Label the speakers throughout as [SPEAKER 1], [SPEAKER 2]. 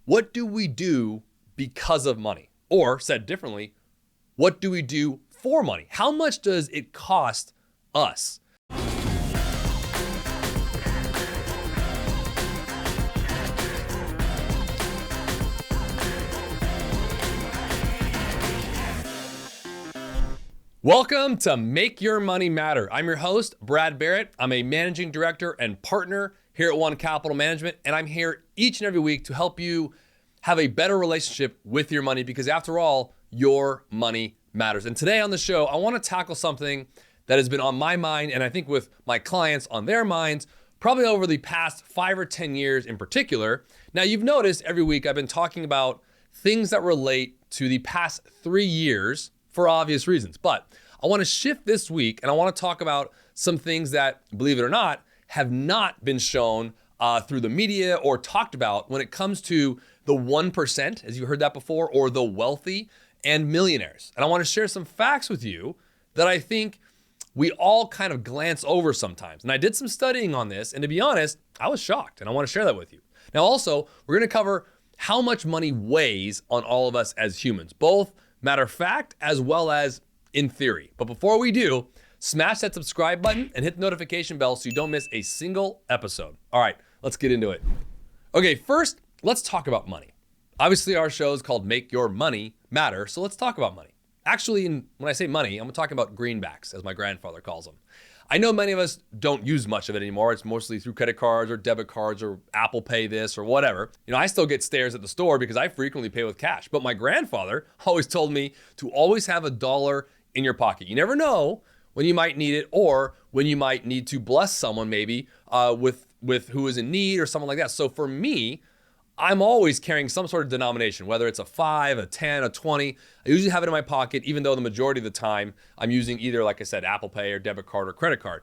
[SPEAKER 1] What do we do because of money? Or said differently, what do we do for money? How much does it cost us? Welcome to Make Your Money Matter. I'm your host, Brad Barrett. I'm a managing director and partner here at One Capital Management, and I'm here each and every week to help you have a better relationship with your money because after all, your money matters. And today on the show, I want to tackle something that has been on my mind and I think with my clients on their minds, probably over the past 5 or 10 years in particular. Now, you've noticed every week I've been talking about things that relate to the past 3 years for obvious reasons. But I want to shift this week and I want to talk about some things that, believe it or not, have not been shown through the media or talked about when it comes to the 1%, as you heard that before, or the wealthy and millionaires. And I want to share some facts with you that I think we all kind of glance over sometimes. And I did some studying on this, and to be honest, I was shocked, and I want to share that with you. Now also, we're going to cover how much money weighs on all of us as humans, both matter of fact as well as in theory. But before we do, smash that subscribe button and hit the notification bell so you don't miss a single episode. All right, let's get into it. Okay, first, let's talk about money. Obviously, our show is called Make Your Money Matter, so let's talk about money. Actually, when I say money, I'm talking about greenbacks, as my grandfather calls them. I know many of us don't use much of it anymore. It's mostly through credit cards or debit cards or Apple Pay this or whatever. You know, I still get stares at the store because I frequently pay with cash. But my grandfather always told me to always have $1 in your pocket. You never know when you might need it or when you might need to bless someone maybe with who is in need or someone like that. So for me, I'm always carrying some sort of denomination, whether it's a 5, a 10, a 20. I usually have it in my pocket, even though the majority of the time I'm using either, like I said, Apple Pay or debit card or credit card.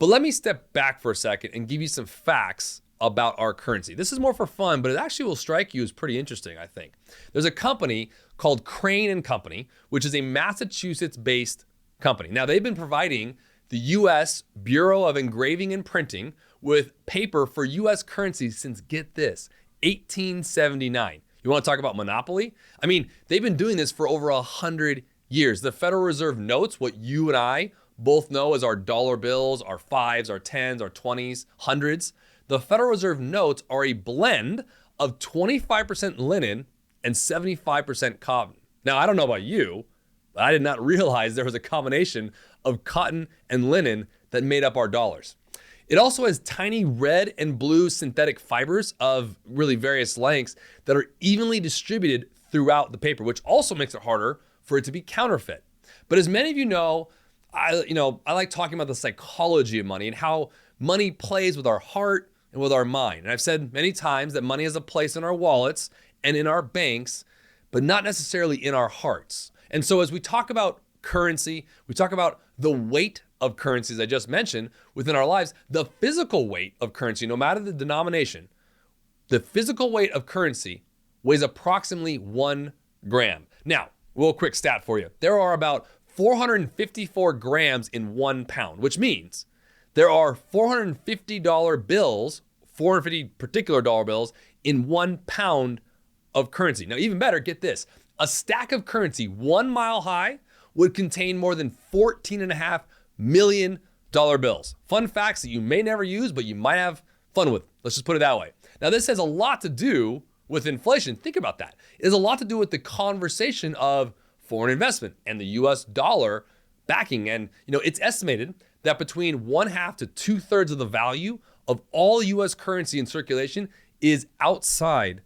[SPEAKER 1] But let me step back for a second and give you some facts about our currency. This is more for fun, but it actually will strike you as pretty interesting, I think. There's a company called Crane and Company, which is a Massachusetts-based company. Now, they've been providing the U.S. Bureau of Engraving and Printing with paper for U.S. currency since, get this, 1879. You want to talk about monopoly? I mean, they've been doing this for over 100 years. The Federal Reserve notes, what you and I both know as our dollar bills, our 5s, our 10s, our 20s, hundreds. The Federal Reserve notes are a blend of 25% linen and 75% cotton. Now, I don't know about you, but I did not realize there was a combination of cotton and linen that made up our dollars. It also has tiny red and blue synthetic fibers of really various lengths that are evenly distributed throughout the paper, which also makes it harder for it to be counterfeit. But as many of you know, I like talking about the psychology of money and how money plays with our heart and with our mind. And I've said many times that money has a place in our wallets and in our banks, but not necessarily in our hearts. And so as we talk about currency, we talk about the weight of currencies I just mentioned within our lives, the physical weight of currency, no matter the denomination, the physical weight of currency weighs approximately 1 gram. Now, a little quick stat for you. There are about 454 grams in 1 pound, which means there are $450 bills, 450 particular dollar bills in 1 pound of currency. Now, even better, get this. A stack of currency 1 mile high would contain more than 14.5 million dollar bills. Fun facts that you may never use, but you might have fun with. Let's just put it that way. Now, this has a lot to do with inflation. Think about that. It has a lot to do with the conversation of foreign investment and the US dollar backing. And, it's estimated that between 1/2 to 2/3 of the value of all US currency in circulation is outside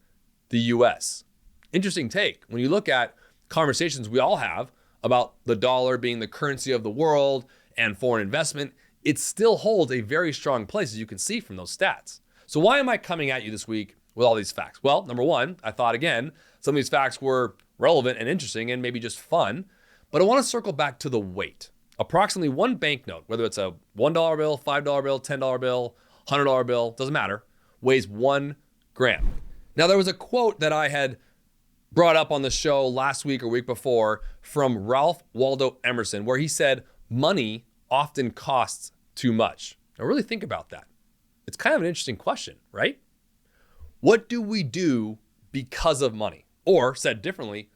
[SPEAKER 1] the US. Interesting take. When you look at conversations we all have about the dollar being the currency of the world and foreign investment, it still holds a very strong place, as you can see from those stats. So why am I coming at you this week with all these facts? Well, number one, I thought, again, some of these facts were relevant and interesting and maybe just fun, but I want to circle back to the weight. Approximately one banknote, whether it's a $1 bill, $5 bill, $10 bill, $100 bill, doesn't matter, weighs 1 gram. Now, there was a quote that I had brought up on the show last week or week before from Ralph Waldo Emerson, where he said, money often costs too much. Now really think about that. It's kind of an interesting question, right? What do we do because of money? Or said differently,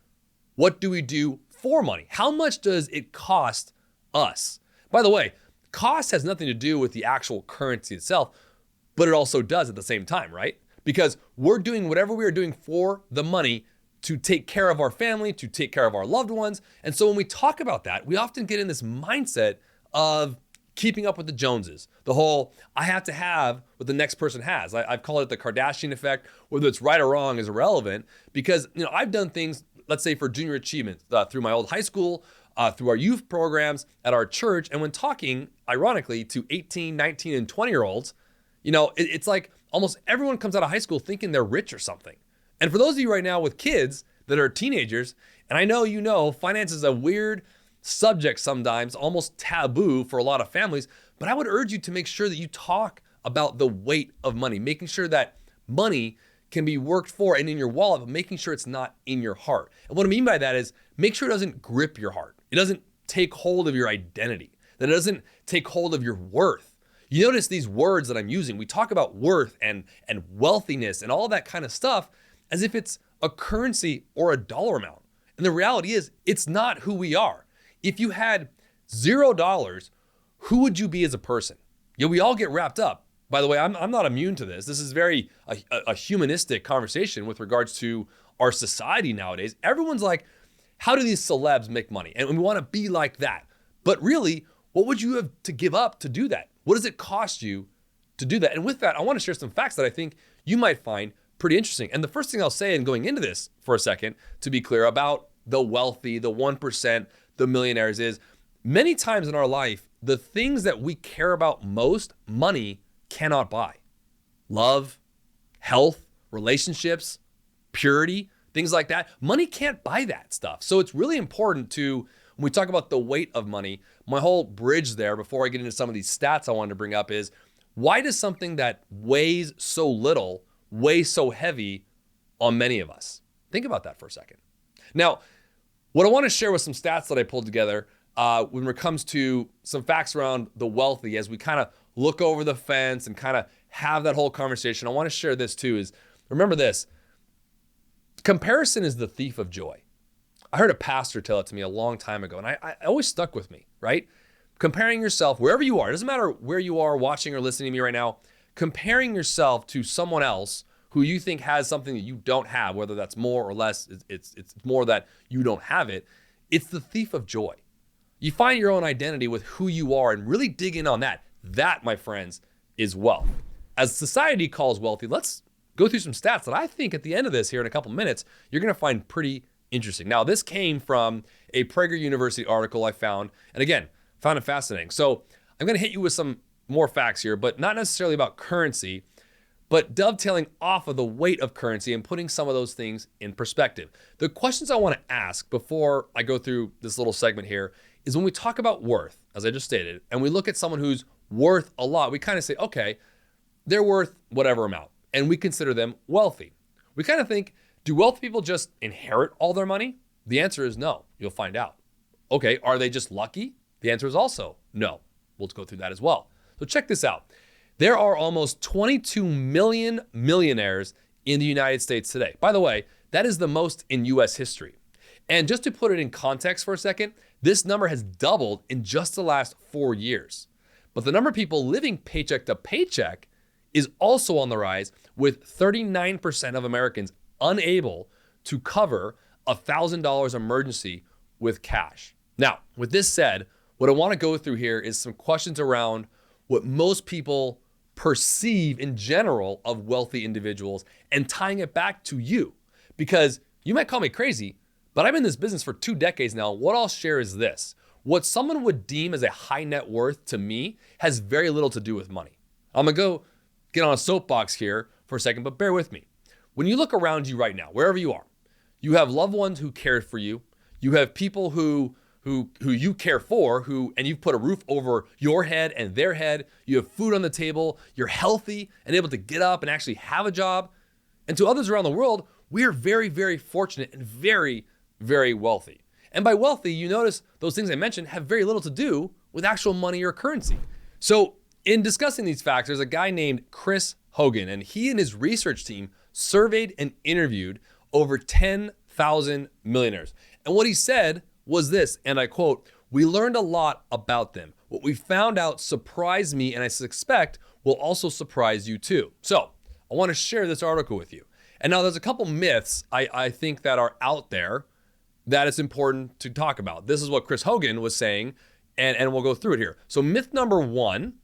[SPEAKER 1] what do we do for money? How much does it cost us? By the way, cost has nothing to do with the actual currency itself, but it also does at the same time, right? Because we're doing whatever we are doing for the money to take care of our family, to take care of our loved ones. And so when we talk about that, we often get in this mindset of keeping up with the Joneses. The whole, I have to have what the next person has. I've called it the Kardashian effect. Whether it's right or wrong is irrelevant, because I've done things, let's say for junior achievement, through my old high school, through our youth programs at our church. And when talking, ironically, to 18, 19, and 20-year-olds, it's like almost everyone comes out of high school thinking they're rich or something. And for those of you right now with kids that are teenagers, and I know finance is a weird subject sometimes, almost taboo for a lot of families, but I would urge you to make sure that you talk about the weight of money, making sure that money can be worked for and in your wallet, but making sure it's not in your heart. And what I mean by that is make sure it doesn't grip your heart. It doesn't take hold of your identity, that it doesn't take hold of your worth. You notice these words that I'm using, we talk about worth and wealthiness and all that kind of stuff as if it's a currency or a dollar amount. And the reality is it's not who we are. If you had $0, who would you be as a person? We all get wrapped up. By the way, I'm not immune to this. This is very a humanistic conversation with regards to our society nowadays. Everyone's like, how do these celebs make money? And we want to be like that. But really, what would you have to give up to do that? What does it cost you to do that? And with that, I want to share some facts that I think you might find pretty interesting. And the first thing I'll say in going into this for a second, to be clear about the wealthy, the 1%, the millionaires, is many times in our life, the things that we care about most, money cannot buy. Love, health, relationships, purity, things like that. Money can't buy that stuff. So it's really important to, when we talk about the weight of money, my whole bridge there before I get into some of these stats I wanted to bring up is, why does something that weighs so little weigh so heavy on many of us? Think about that for a second. Now, what I want to share with some stats that I pulled together when it comes to some facts around the wealthy, as we kind of look over the fence and kind of have that whole conversation, I want to share this too, is remember this: comparison is the thief of joy. I heard a pastor tell it to me a long time ago, and I always stuck with me, right? Comparing yourself wherever you are, it doesn't matter where you are watching or listening to me right now, comparing yourself to someone else who you think has something that you don't have, whether that's more or less, it's more that you don't have it, it's the thief of joy. You find your own identity with who you are and really dig in on that. That, my friends, is wealth. As society calls wealthy, let's go through some stats that I think at the end of this here in a couple minutes, you're gonna find pretty interesting. Now, this came from a Prager University article I found, and again, found it fascinating. So I'm gonna hit you with some more facts here, but not necessarily about currency, but dovetailing off of the weight of currency and putting some of those things in perspective. The questions I want to ask before I go through this little segment here is, when we talk about worth, as I just stated, and we look at someone who's worth a lot, we kind of say, okay, they're worth whatever amount, and we consider them wealthy. We kind of think, do wealthy people just inherit all their money? The answer is no. You'll find out. Okay, are they just lucky? The answer is also no. We'll go through that as well. So check this out. There are almost 22 million millionaires in the United States today. By the way, that is the most in US history. And just to put it in context for a second, this number has doubled in just the last 4 years. But the number of people living paycheck to paycheck is also on the rise, with 39% of Americans unable to cover $1,000 emergency with cash. Now, with this said, what I want to go through here is some questions around what most people perceive in general of wealthy individuals and tying it back to you. Because you might call me crazy, but I've been in this business for 2 decades now. What I'll share is this: what someone would deem as a high net worth to me has very little to do with money. I'm gonna go get on a soapbox here for a second, but bear with me. When you look around you right now, wherever you are, you have loved ones who cared for you. You have people who you care for, and you've put a roof over your head and their head. You have food on the table. You're healthy and able to get up and actually have a job. And to others around the world, we are very, very fortunate and very, very wealthy. And by wealthy, you notice those things I mentioned have very little to do with actual money or currency. So in discussing these facts, there's a guy named Chris Hogan, and he and his research team surveyed and interviewed over 10,000 millionaires. And what he said was this, and I quote, "We learned a lot about them. What we found out surprised me, and I suspect will also surprise you too." So I want to share this article with you. And now there's a couple myths I think that are out there that it's important to talk about. This is what Chris Hogan was saying, and we'll go through it here. So myth number one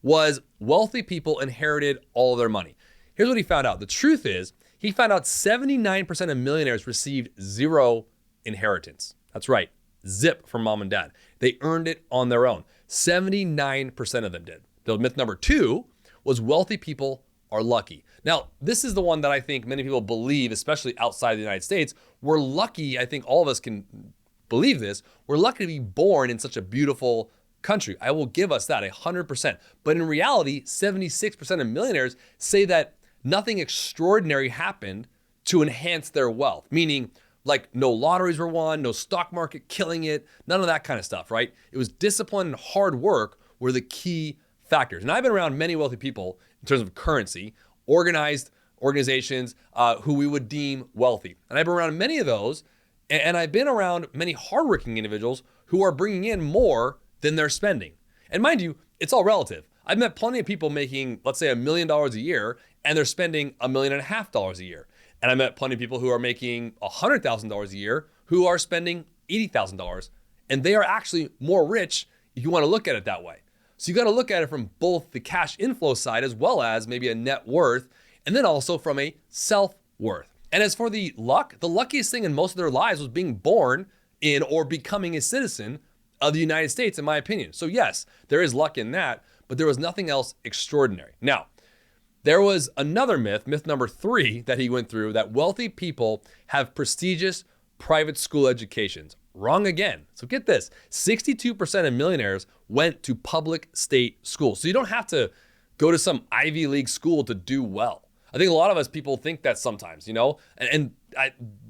[SPEAKER 1] was wealthy people inherited all of their money. Here's what he found out. The truth is, he found out 79% of millionaires received zero inheritance. That's right, zip from mom and dad. They earned it on their own. 79% of them did. So myth number two was wealthy people are lucky. Now, this is the one that I think many people believe, especially outside the United States. We're lucky, I think all of us can believe this, we're lucky to be born in such a beautiful country. I will give us that 100%. But in reality, 76% of millionaires say that nothing extraordinary happened to enhance their wealth, meaning like no lotteries were won, no stock market killing it, none of that kind of stuff, right? It was discipline and hard work were the key factors. And I've been around many wealthy people in terms of currency, organized organizations who we would deem wealthy. And I've been around many of those, and I've been around many hardworking individuals who are bringing in more than they're spending. And mind you, it's all relative. I've met plenty of people making, let's say, $1 million a year, and they're spending $1.5 million a year. And I met plenty of people who are making $100,000 a year who are spending $80,000, and they are actually more rich if you want to look at it that way. So you got to look at it from both the cash inflow side as well as maybe a net worth, and then also from a self-worth. And as for the luck, the luckiest thing in most of their lives was being born in or becoming a citizen of the United States, in my opinion. So yes, there is luck in that, but there was nothing else extraordinary. Now, there was another myth, myth number three, that he went through, that wealthy people have prestigious private school educations. Wrong again. So get this, 62% of millionaires went to public state schools. So you don't have to go to some Ivy League school to do well. I think a lot of us people think that sometimes, and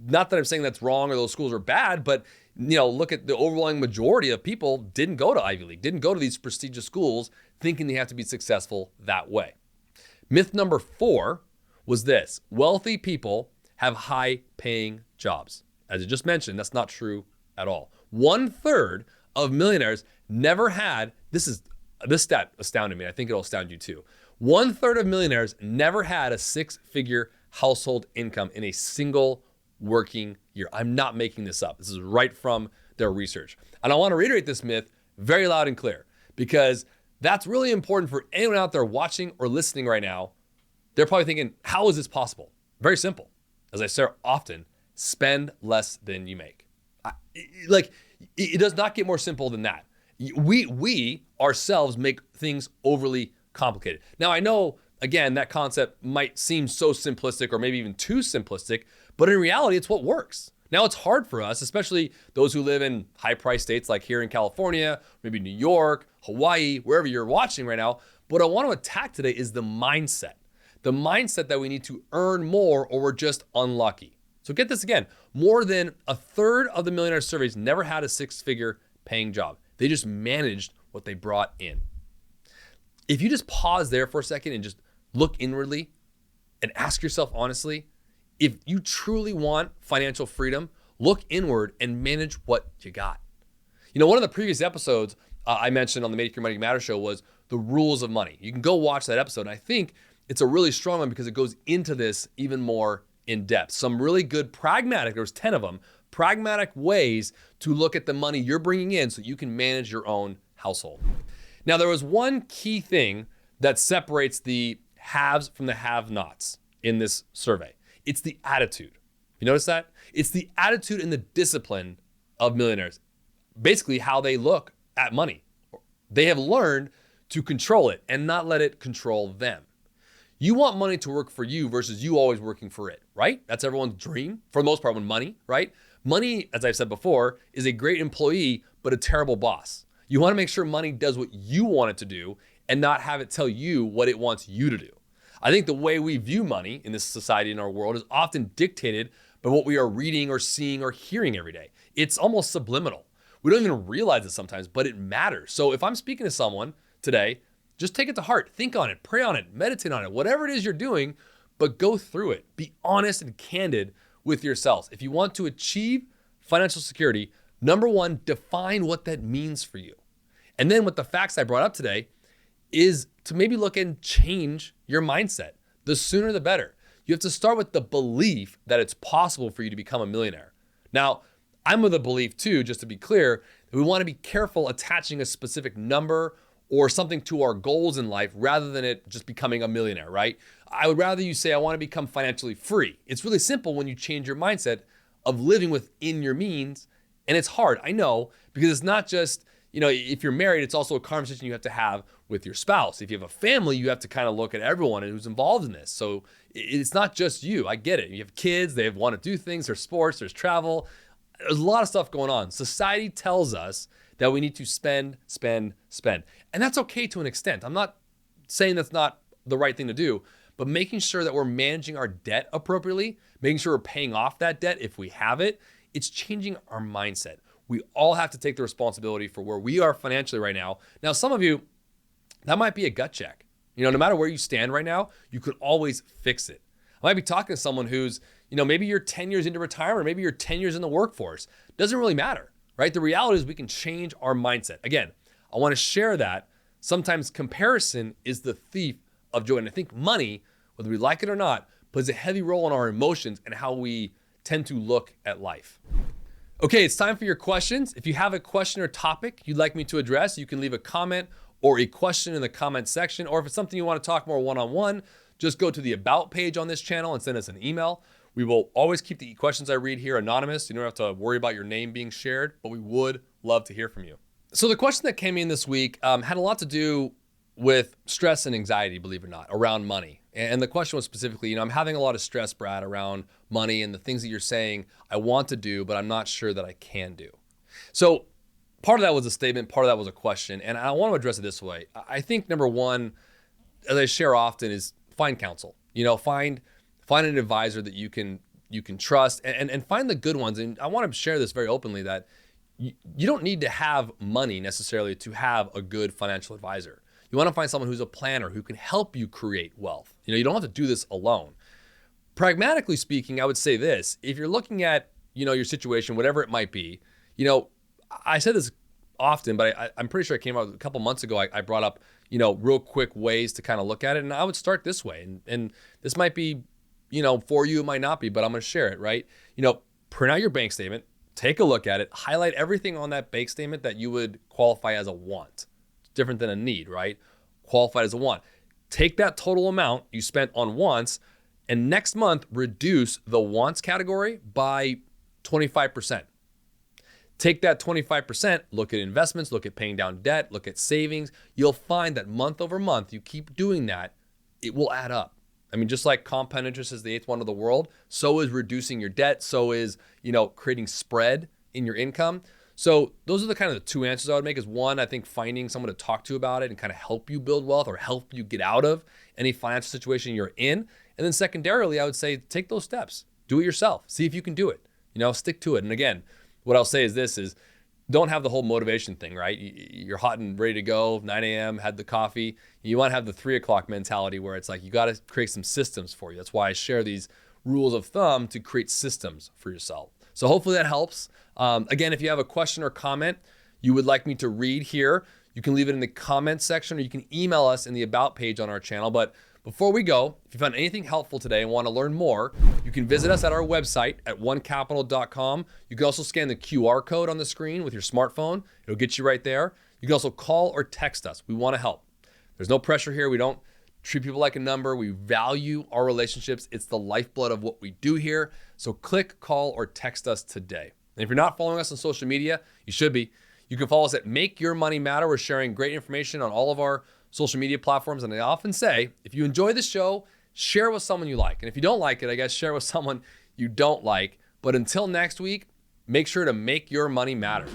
[SPEAKER 1] not that I'm saying that's wrong or those schools are bad, but look at the overwhelming majority of people didn't go to Ivy League, didn't go to these prestigious schools thinking they have to be successful that way. Myth number four was this: wealthy people have high paying jobs. As I just mentioned, that's not true at all. 1/3 of millionaires never had, this stat astounded me. I think it'll astound you too. 1/3 of millionaires never had a 6-figure household income in a single working year. I'm not making this up. This is right from their research. And I want to reiterate this myth very loud and clear, because that's really important for anyone out there watching or listening right now. They're probably thinking, how is this possible? Very simple. As I say often, spend less than you make. It does not get more simple than that. We ourselves make things overly complicated. Now, I know, again, that concept might seem so simplistic or maybe even too simplistic, but in reality, it's what works. Now, it's hard for us, especially those who live in high-priced states like here in California, maybe New York, Hawaii, wherever you're watching right now. But what I want to attack today is the mindset. The mindset that we need to earn more or we're just unlucky. So get this again, more than 1/3 of the millionaire surveys never had a 6-figure paying job. They just managed what they brought in. If you just pause there for a second and just look inwardly and ask yourself honestly, if you truly want financial freedom, look inward and manage what you got. One of the previous episodes I mentioned on the Make Your Money Matter show was the rules of money. You can go watch that episode. And I think it's a really strong one because it goes into this even more in depth. Some really good pragmatic, there was 10 of them, pragmatic ways to look at the money you're bringing in so you can manage your own household. Now, there was one key thing that separates the haves from the have-nots in this survey. It's the attitude. You notice that? It's the attitude and the discipline of millionaires. Basically, how they look at money. They have learned to control it and not let it control them. You want money to work for you versus you always working for it, right? That's everyone's dream, for the most part, with money, right? Money, as I've said before, is a great employee, but a terrible boss. You want to make sure money does what you want it to do and not have it tell you what it wants you to do. I think the way we view money in this society, in our world, is often dictated by what we are reading or seeing or hearing every day. It's almost subliminal. We don't even realize it sometimes, but it matters. So if I'm speaking to someone today, just take it to heart, think on it, pray on it, meditate on it, whatever it is you're doing, but go through it. Be honest and candid with yourselves. If you want to achieve financial security, number one, define what that means for you. And then with the facts I brought up today is to maybe look and change your mindset. The sooner the better. You have to start with the belief that it's possible for you to become a millionaire. Now, I'm of the belief too, just to be clear, that we want to be careful attaching a specific number or something to our goals in life rather than it just becoming a millionaire, right? I would rather you say, I want to become financially free. It's really simple when you change your mindset of living within your means. And it's hard, I know, because it's not just, if you're married, it's also a conversation you have to have with your spouse. If you have a family, you have to kind of look at everyone who's involved in this. So it's not just you. I get it. You have kids, they want to do things, there's sports, there's travel. There's a lot of stuff going on. Society tells us that we need to spend. And that's okay to an extent. I'm not saying that's not the right thing to do, but making sure that we're managing our debt appropriately, making sure we're paying off that debt if we have it, it's changing our mindset. We all have to take the responsibility for where we are financially right now. Now, some of you, that might be a gut check. No matter where you stand right now, you could always fix it. I might be talking to someone who's, maybe you're 10 years into retirement, or maybe you're 10 years in the workforce. Doesn't really matter, right? The reality is we can change our mindset. Again, I want to share that sometimes comparison is the thief of joy. And I think money, whether we like it or not, plays a heavy role in our emotions and how we tend to look at life. Okay, it's time for your questions. If you have a question or topic you'd like me to address, you can leave a comment or a question in the comment section. Or if it's something you want to talk more one-on-one, just go to the About page on this channel and send us an email. We will always keep the questions I read here anonymous. You don't have to worry about your name being shared, but we would love to hear from you. So the question that came in this week had a lot to do with stress and anxiety, believe it or not, around money. And the question was specifically, I'm having a lot of stress, Brad, around money and the things that you're saying I want to do, but I'm not sure that I can do. So part of that was a statement, part of that was a question. And I want to address it this way. I think number one, as I share often, is find counsel. Find an advisor that you can trust and find the good ones. And I want to share this very openly that you don't need to have money necessarily to have a good financial advisor. You want to find someone who's a planner who can help you create wealth. You don't have to do this alone. Pragmatically speaking, I would say this: if you're looking at, your situation, whatever it might be, I said this often, but I'm pretty sure it came out a couple months ago. I brought up, real quick ways to kind of look at it. And I would start this way. And this might be, for you, it might not be, but I'm going to share it, right? Print out your bank statement, take a look at it, highlight everything on that bank statement that you would qualify as a want. It's different than a need, right? Qualified as a want. Take that total amount you spent on wants and next month reduce the wants category by 25%. Take that 25%, look at investments, look at paying down debt, look at savings. You'll find that month over month, you keep doing that, it will add up. I mean, just like compound interest is the eighth wonder of the world, so is reducing your debt, so is, creating spread in your income. So those are the kind of the two answers I would make is one, I think finding someone to talk to about it and kind of help you build wealth or help you get out of any financial situation you're in. And then secondarily, I would say take those steps, do it yourself, see if you can do it, stick to it. And again, what I'll say is this is don't have the whole motivation thing, right? You're hot and ready to go, 9 a.m., had the coffee. You want to have the 3 o'clock mentality where it's like, you got to create some systems for you. That's why I share these rules of thumb to create systems for yourself. So hopefully that helps. Again, if you have a question or comment you would like me to read here, you can leave it in the comments section or you can email us in the About page on our channel. But before we go, if you found anything helpful today and want to learn more, you can visit us at our website at onecapital.com. You can also scan the QR code on the screen with your smartphone. It'll get you right there. You can also call or text us. We want to help. There's no pressure here. We don't treat people like a number. We value our relationships. It's the lifeblood of what we do here. So click, call, or text us today. And if you're not following us on social media, you should be. You can follow us at Make Your Money Matter. We're sharing great information on all of our social media platforms. And I often say, if you enjoy the show, share with someone you like. And if you don't like it, I guess share with someone you don't like. But until next week, make sure to make your money matter.